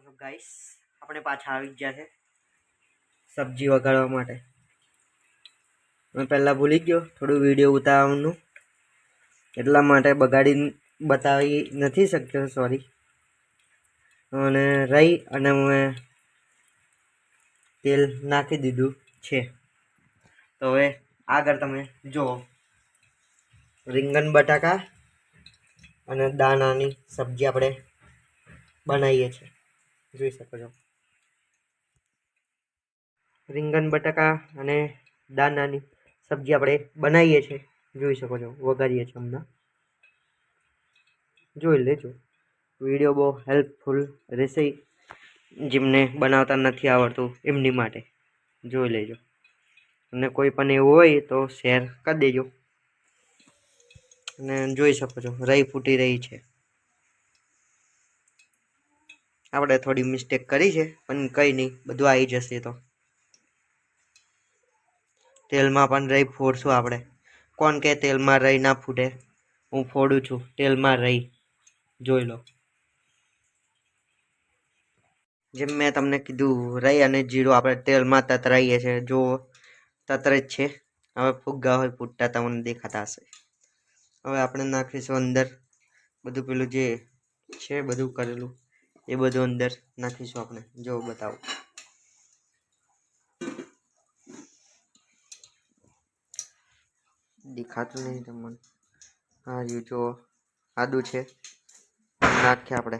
તો ગાઈસ આપણે પાછા આવી ગયા છે સબ્જી વઘારવા માટે. મેં પહેલાં ભૂલી ગયો થોડું વિડીયો ઉતારવાનું, એટલા માટે બતાવી નથી શક્યો, સોરી. અને રહી અને મેં તેલ નાખી દીધું છે. તો હવે આગળ તમે જુઓ, રીંગણ બટાકા અને દાણાની સબ્જી આપણે બનાવીએ છીએ, જોઈ શકો છો. રીંગણ બટાકા અને દાણાની સબ્જી આપણે બનાવીએ છીએ, જોઈ શકો છો. વઘારીએ છીએ હમણાં, જોઈ લેજો. વિડીયો બહુ હેલ્પફુલ રહેશે, જેમને બનાવતા નથી આવડતું એમની માટે જોઈ લેજો. અને કોઈ પણ એવું હોય તો શેર કરી દેજો. અને જોઈ શકો છો રહી ફૂટી રહી છે. આપણે થોડી મિસ્ટેક કરી છે, પણ કંઈ નહીં, બધું આવી જશે. તો તેલમાં પણ રહી ફોડશું આપણે. કોણ કે તેલમાં રહી ના ફૂટે? હું ફોડું છું તેલમાં રહી, જોઈ લો. જેમ મેં તમને કીધું, રહી અને જીરું આપણે તેલમાં તતરાઈએ છીએ. જો તતરે જ છે. હવે ફુગ્ગા હોય ફૂટતા તમને દેખાતા હશે. હવે આપણે નાખીશું અંદર બધું પેલું જે છે બધું કરેલું, એ બધું અંદર નાખીશું આપણે. જો બતાવો, દેખાતું નહીં તમને? હા, જો આદું છે, નાખીએ આપણે.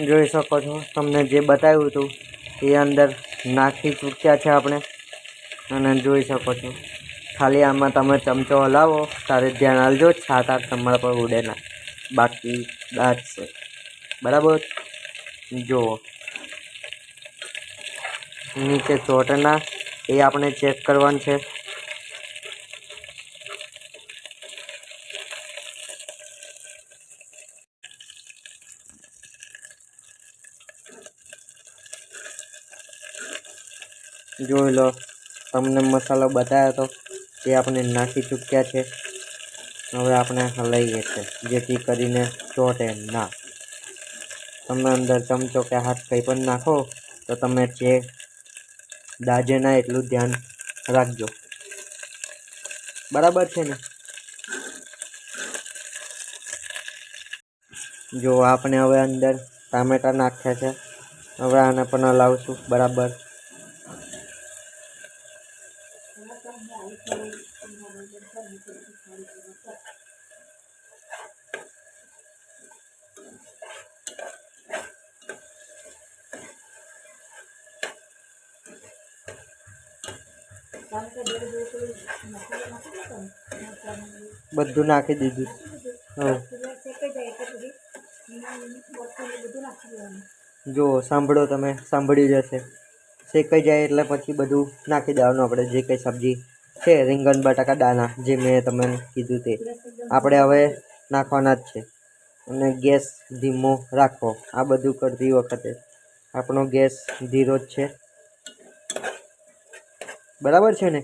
જોઈ શકો છો, તમને જે બતાવ્યું હતું એ અંદર નાખી ચૂક્યા છે આપણે. અને જોઈ શકો છો, ખાલી આમાં તમે ચમચો હલાવો તારે ધ્યાન આપજો, છાત તમારા પર ઉડે ના, બાકી દાંત છે. બરાબર? જુઓ, નીચે ચોટના એ આપણે ચેક કરવાનું છે. જોઈ લો, તમને મસાલો બતાવ્યો તો એ આપણે નાખી ચૂક્યા છે. હવે આપણે હલાવીએ છીએ, જેથી કરીને ચોટે ના. તમે અંદર ચમચો કે હાથ કંઈ પણ નાખો તો તમે જે દાજે ના એટલું ધ્યાન રાખજો. બરાબર છે ને? જો આપણે હવે અંદર ટામેટા નાખ્યા છે. હવે આને પણ હલાવશું બરાબર. બધું નાખી દીધું. જો સાંભળો, તમે સાંભળ્યું જશે. શેકાઈ જાય એટલે પછી બધું નાખી દેવાનું આપણે, જે કંઈ સબ્જી છે. રીંગણ બટાકા દાણા જે મેં તમને કીધું તે આપણે હવે નાખવાના જ છે. અને ગેસ ધીમો રાખો. આ બધું કરતી વખતે આપણો ગેસ ધીરો જ છે. બરાબર છે ને?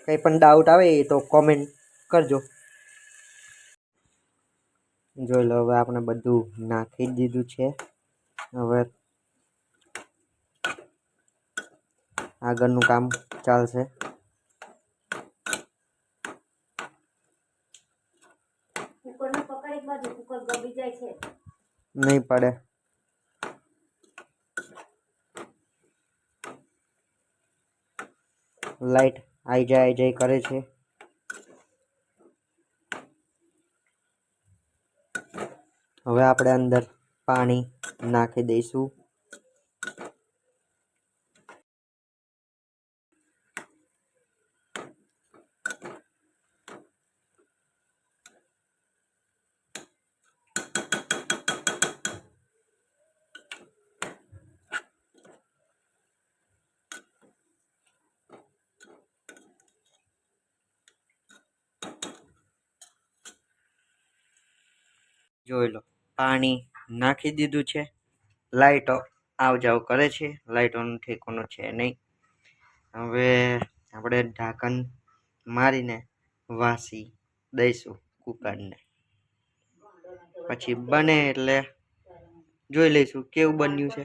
કંઈ પણ ડાઉટ આવે તો કોમેન્ટ કરજો. જોઈ લો, હવે આપણે બધું નાખી દીધું છે. હવે આગળનું કામ ચાલશે. નહીં પડે. લાઈટ આઈ જાય કરે છે. હવે આપણે અંદર પાણી નાખી દઈશું. જોઈ લો, પાણી નાખી દીધું છે. લાઈટો આવ જાવ કરે છે, લાઈટોનું ઠેકાણું છે નહીં. હવે આપણે ઢાંકણ મારીને વાસી દઈશું કુકરને. પછી બને એટલે જોઈ લઈશું કેવું બન્યું છે.